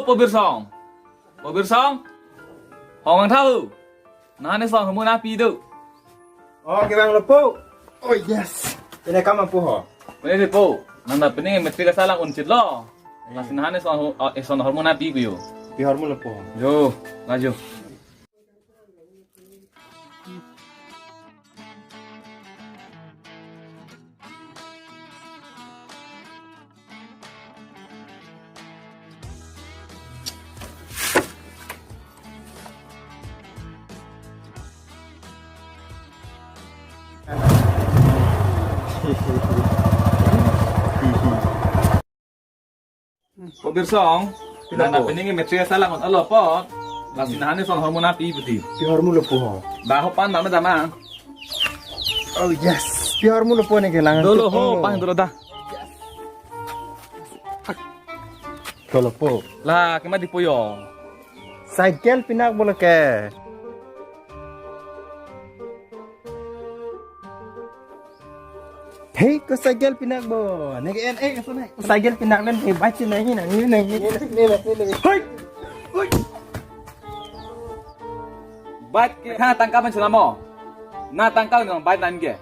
po bir song. Po bir song. Hong ang thau. Na ne song mo na pi du. Oh, kibang lo po. Oh, yes. Pinakaman po ho. Pwede di po. Nanda pining metri ka salang uncit lo. Na sinahan song hormon na pi ko yo. Pihar mo lo po ho. Yo, laju. Po bir song. Nanda pining metri ka salang alo po. Na sinahan song hormon na pi puti. Pihar mo lo po ho. Baho pan mama dama. Oh, yes. Pihar mo lo po ni kailangan. Dolo ho, pang dolo da. Dolo po. Lah, kema di po yo. Cycle pinak mo lo ke. Hey, ko cycle pinak bo. Nag kasana. Cycle pinak nan hey baca nahi na. Ni. Hoy. Hoy. Bat ka tangkapan sila mo. Na tangkaw ng bait nan ge.